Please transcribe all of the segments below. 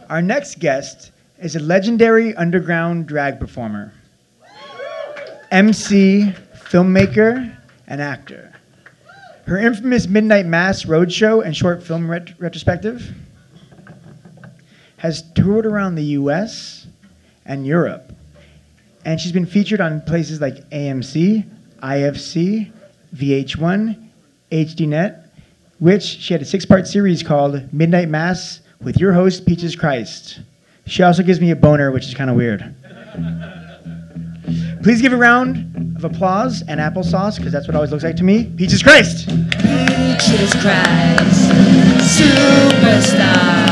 Our next guest is a legendary underground drag performer, MC, filmmaker, and actor. Her infamous Midnight Mass roadshow and short film retrospective has toured around the US and Europe. And she's been featured on places like AMC, IFC, VH1, HDNet, which she had a 6-part series called Midnight Mass with your host, Peaches Christ. She also gives me a boner, which is kind of weird. Please give a round of applause and applesauce, because that's what it always looks like to me. Peaches Christ! Peaches Christ, superstar.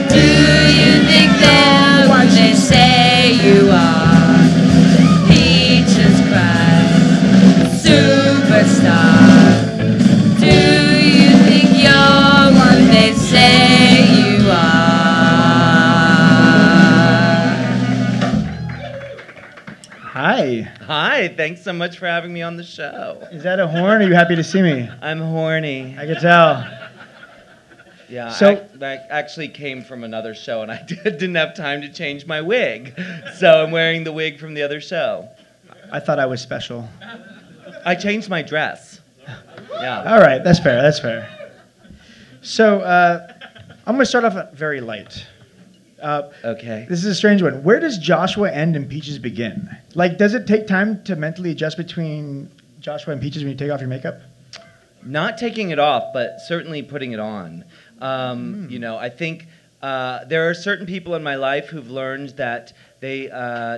Do you think they're what they say you are? Peaches Christ, superstar. Do you think you're what they say you are? Hi. Hi, thanks so much for having me on the show. Is that a horn? Are you happy to see me? I'm horny. I can tell. Yeah, So- I actually came from another show and I didn't have time to change my wig. So I'm wearing the wig from the other show. I thought I was special. I changed my dress. Yeah. All right, that's fair, that's fair. So, I'm going to start off very light. Okay. This is a strange one. Where does Joshua end and Peaches begin? Like, does it take time to mentally adjust between Joshua and Peaches when you take off your makeup? Not taking it off, but certainly putting it on. You know, I think there are certain people in my life who've learned that they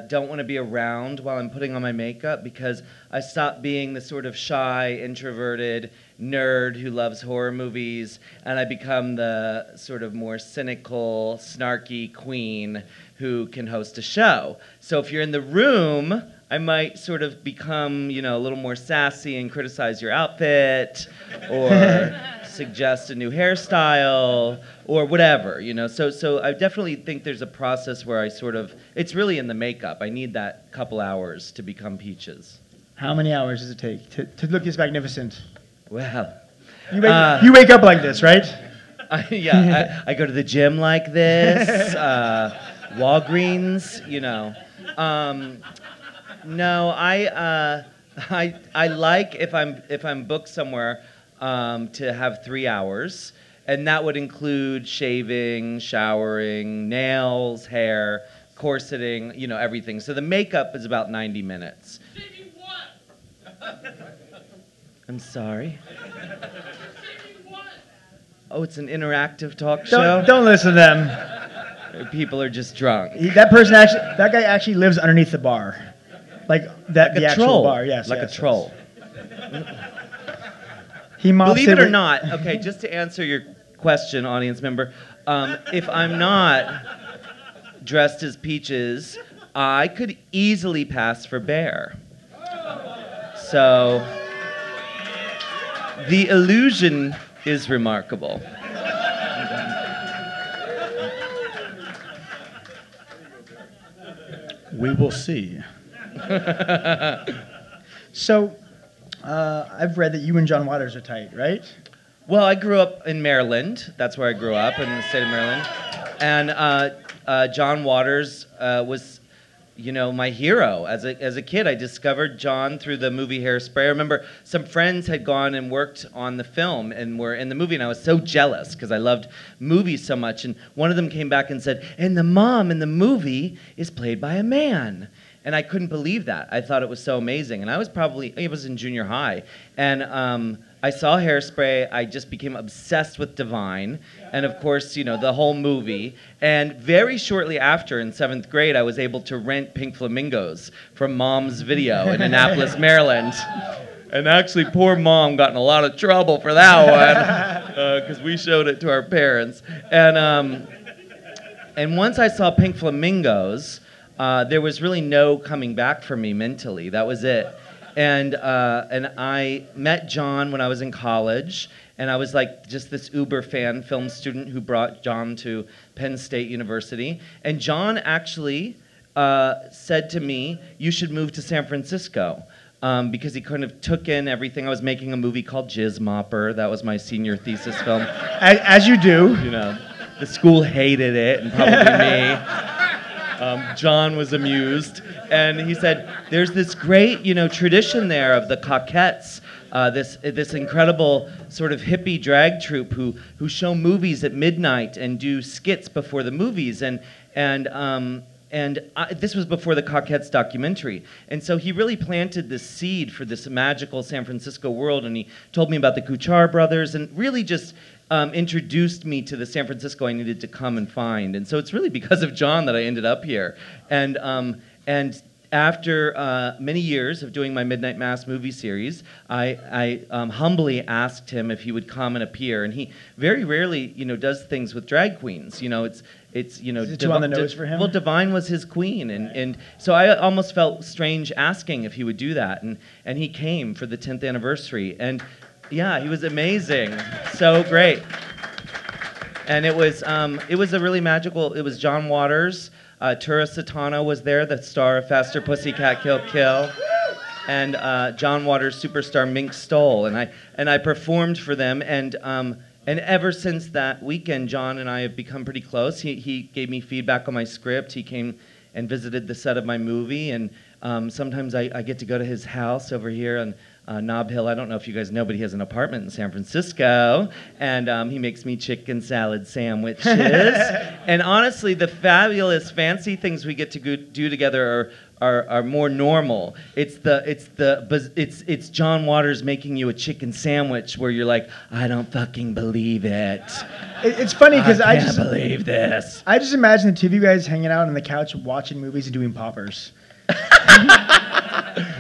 don't want to be around while I'm putting on my makeup because I stopped being the sort of shy, introverted nerd who loves horror movies, and I become the sort of more cynical, snarky queen who can host a show. So if you're in the room, I might sort of become, you know, a little more sassy and criticize your outfit or suggest a new hairstyle or whatever, you know. So I definitely think there's a process where I sort of, it's really in the makeup. I need that couple hours to become Peaches. How many hours does it take to look this magnificent? Well, You wake up like this, right? I go to the gym like this, Walgreens, you know. No, I like if I'm booked somewhere to have 3 hours, and that would include shaving, showering, nails, hair, corseting, you know, everything. So the makeup is about 90 minutes. I'm sorry. Oh, it's an interactive talk show? Don't listen to them. People are just drunk. That guy actually lives underneath the bar. Like that, Like the a actual troll. bar, yes. Like yes, a troll. He mops Believe it or with- not, okay, just to answer your question, audience member, if I'm not dressed as Peaches, I could easily pass for Bear. So the illusion is remarkable. We will see. So, I've read that you and John Waters are tight, right? Well, I grew up in Maryland. That's where I grew up, in the state of Maryland. And John Waters was, you know, my hero. As a kid, I discovered John through the movie Hairspray. I remember some friends had gone and worked on the film and were in the movie, and I was so jealous because I loved movies so much. And one of them came back and said, and the mom in the movie is played by a man. And I couldn't believe that. I thought it was so amazing. And I was in junior high. And I saw Hairspray. I just became obsessed with Divine. And of course, you know, the whole movie. And very shortly after, in 7th grade, I was able to rent Pink Flamingos from Mom's Video in Annapolis, Maryland. And actually, poor Mom got in a lot of trouble for that one because we showed it to our parents. And once I saw Pink Flamingos, there was really no coming back for me mentally. That was it. And I met John when I was in college, and I was like just this uber fan film student who brought John to Penn State University. And John actually said to me, you should move to San Francisco, because he kind of took in everything. I was making a movie called Jizz Mopper. That was my senior thesis film. As you do. You know. The school hated it, and probably me. John was amused, and he said, "There's this great, tradition there of the Coquettes, this incredible sort of hippie drag troupe who show movies at midnight and do skits before the movies, this was before the Coquettes documentary. And so he really planted this seed for this magical San Francisco world, and he told me about the Kuchar brothers, and really just introduced me to the San Francisco I needed to come and find. And so it's really because of John that I ended up here. And after many years of doing my Midnight Mass movie series, I humbly asked him if he would come and appear, and he very rarely, does things with drag queens. It's Is it too on the nose for him? Well, Divine was his queen, and so I almost felt strange asking if he would do that, and he came for the 10th anniversary, and yeah, he was amazing, so great, and it was a really magical. It was John Waters. Tura Satana was there, the star of Faster Pussycat Kill Kill, and John Waters' superstar Mink Stole, and I performed for them, and ever since that weekend, John and I have become pretty close. He gave me feedback on my script. He came and visited the set of my movie, and sometimes I get to go to his house over here on Nob Hill. I don't know if you guys know, but he has an apartment in San Francisco, and he makes me chicken salad sandwiches. And honestly, the fabulous, fancy things we get to do together are more normal. It's John Waters making you a chicken sandwich where you're like, I don't fucking believe it. It's funny because I can't believe this. I just imagine the two of you guys hanging out on the couch watching movies and doing poppers.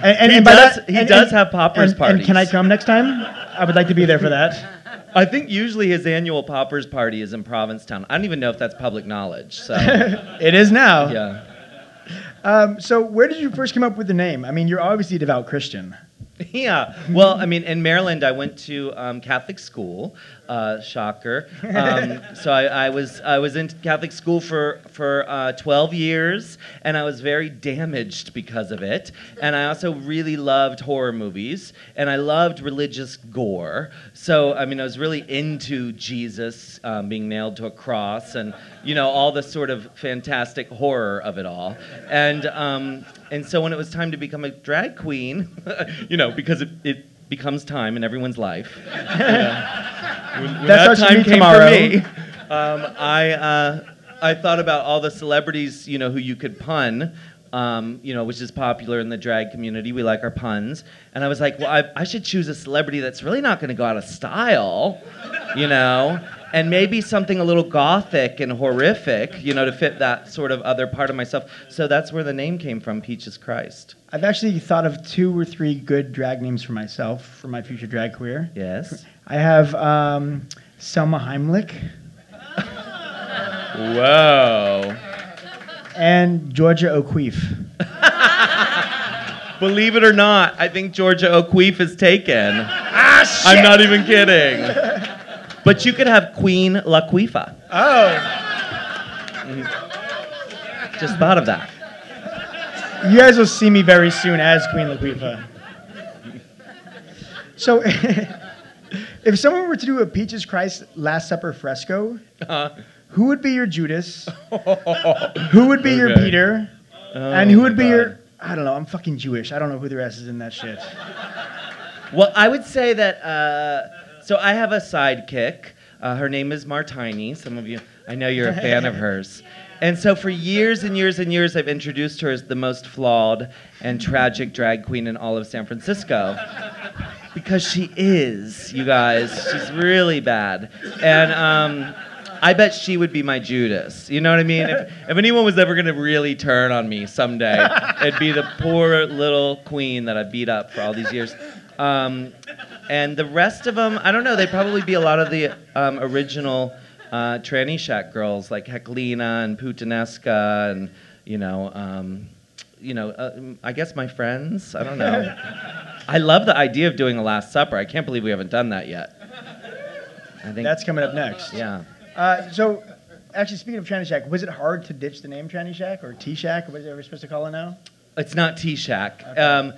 He does have poppers parties. And can I come next time? I would like to be there for that. I think usually his annual poppers party is in Provincetown. I don't even know if that's public knowledge. So it is now. Yeah. So where did you first come up with the name? I mean, you're obviously a devout Christian. Yeah. Well, I mean, in Maryland, I went to Catholic school. Shocker. So I was in Catholic school for 12 years, and I was very damaged because of it. And I also really loved horror movies, and I loved religious gore. So I mean, I was really into Jesus being nailed to a cross, and all the sort of fantastic horror of it all. And so when it was time to become a drag queen, because it becomes time in everyone's life. When that time came tomorrow. For me, I thought about all the celebrities, who you could pun, which is popular in the drag community. We like our puns. And I was like, well, I should choose a celebrity that's really not going to go out of style, and maybe something a little gothic and horrific, to fit that sort of other part of myself. So that's where the name came from, Peaches Christ. I've actually thought of 2 or 3 good drag names for myself for my future drag career. Yes. I have Selma Heimlich. Whoa. And Georgia O'Keeffe. Believe it or not, I think Georgia O'Keeffe is taken. Shit. I'm not even kidding. But you could have Queen Laquifa. Oh. Just thought of that. You guys will see me very soon as Queen Laquifa. So, if someone were to do a Peaches Christ Last Supper fresco, who would be your Judas? Who would be your Peter? And who would be your... I don't know, I'm fucking Jewish. I don't know who the rest is in that shit. Well, I would say that... So I have a sidekick. Her name is Martini. Some of you, I know you're a fan of hers. And so for years and years and years, I've introduced her as the most flawed and tragic drag queen in all of San Francisco. Because she is, you guys. She's really bad. And I bet she would be my Judas. You know what I mean? If anyone was ever going to really turn on me someday, it'd be the poor little queen that I beat up for all these years. And the rest of them, I don't know, they'd probably be a lot of the original Tranny Shack girls, like Heklina and Putanesca and, I guess my friends. I don't know. I love the idea of doing a Last Supper. I can't believe we haven't done that yet. I think that's coming up next. Yeah. So, actually, speaking of Tranny Shack, was it hard to ditch the name Tranny Shack or T-Shack, or whatever we're supposed to call it now? It's not T-Shack. Okay.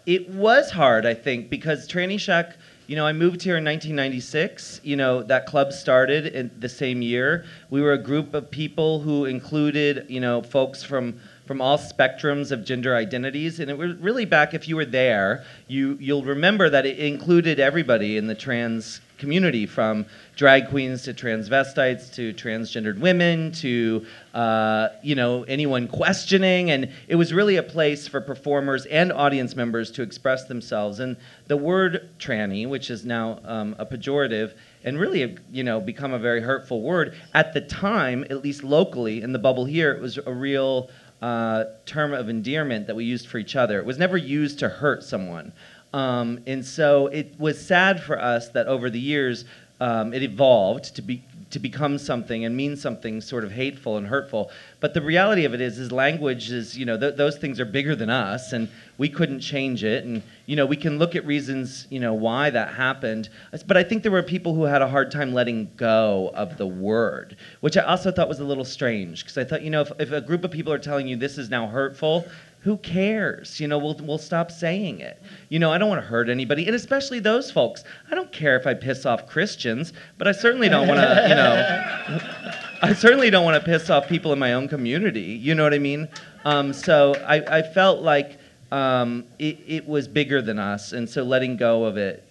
It was hard, I think, because Tranny Shack I moved here in 1996. That club started in the same year. We were a group of people who included, folks from all spectrums of gender identities. And it was really back, if you were there, you'll remember that it included everybody in the trans community, from drag queens to transvestites to transgendered women to anyone questioning. And it was really a place for performers and audience members to express themselves. And the word tranny, which is now a pejorative and really become a very hurtful word, at the time, at least locally in the bubble here, it was a real term of endearment that we used for each other. It was never used to hurt someone. And so it was sad for us that over the years it evolved to become something and mean something sort of hateful and hurtful. But the reality of it is language is, those things are bigger than us, and we couldn't change it. And, we can look at reasons, why that happened. But I think there were people who had a hard time letting go of the word, which I also thought was a little strange, because I thought, if a group of people are telling you this is now hurtful, who cares? We'll stop saying it. I don't want to hurt anybody, and especially those folks. I don't care if I piss off Christians, but I certainly don't want to, I certainly don't want to piss off people in my own community. You know what I mean? So I felt like it was bigger than us, and so letting go of it,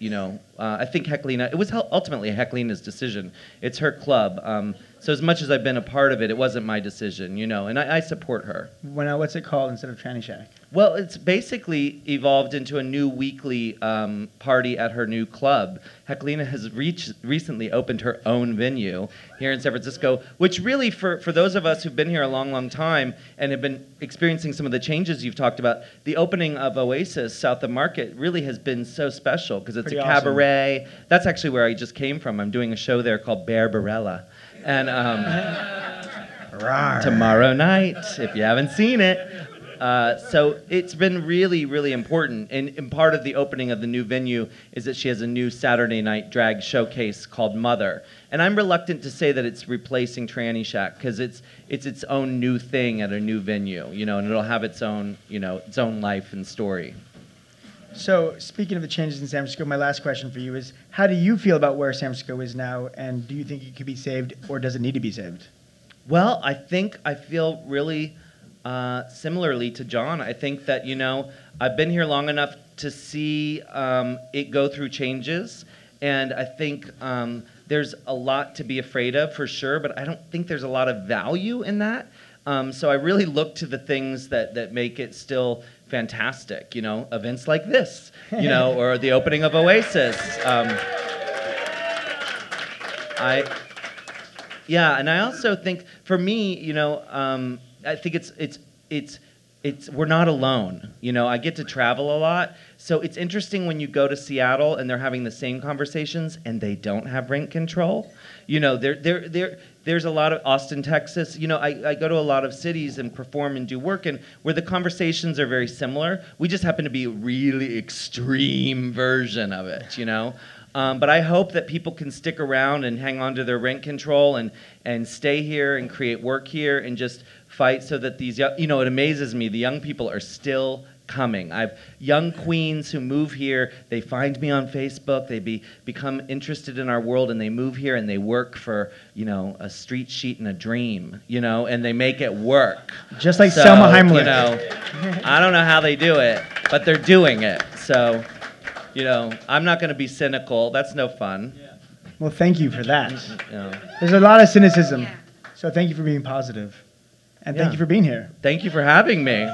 I think Heclina, it was ultimately Heclina's decision. It's her club. So as much as I've been a part of it, it wasn't my decision, and I support her. Well, now, what's it called instead of Tranny Shack? Well, it's basically evolved into a new weekly party at her new club. Heclina has recently opened her own venue here in San Francisco, which really, for those of us who've been here a long, long time and have been experiencing some of the changes you've talked about, the opening of Oasis south of Market really has been so special, because it's a cabaret. Awesome. That's actually where I just came from. I'm doing a show there called Barbarella. And tomorrow night, if you haven't seen it. So it's been really, really important. And part of the opening of the new venue is that she has a new Saturday night drag showcase called Mother. And I'm reluctant to say that it's replacing Tranny Shack, because it's its own new thing at a new venue, and it'll have its own life and story. So, speaking of the changes in San Francisco, my last question for you is, how do you feel about where San Francisco is now, and do you think it could be saved, or does it need to be saved? Well, I feel really similarly to John. I think that, I've been here long enough to see it go through changes, and I think there's a lot to be afraid of, for sure, but I don't think there's a lot of value in that. So I really look to the things that make it still fantastic, events like this, or the opening of Oasis. And I also think, for me, I think it's we're not alone. I get to travel a lot, so it's interesting when you go to Seattle and they're having the same conversations and they don't have rent control. There's a lot of Austin, Texas. I go to a lot of cities and perform and do work, and where the conversations are very similar. We just happen to be a really extreme version of it, But I hope that people can stick around and hang on to their rent control and stay here and create work here and just fight so that these young, it amazes me, the young people are still coming. I have young queens who move here. They find me on Facebook. They become interested in our world, and they move here and they work for, a street sheet and a dream, and they make it work. Just like Selma Heimlich. I don't know how they do it, but they're doing it. So, I'm not going to be cynical. That's no fun. Yeah. Well, thank you for that. There's a lot of cynicism, so thank you for being positive. And thank you for being here. Thank you for having me.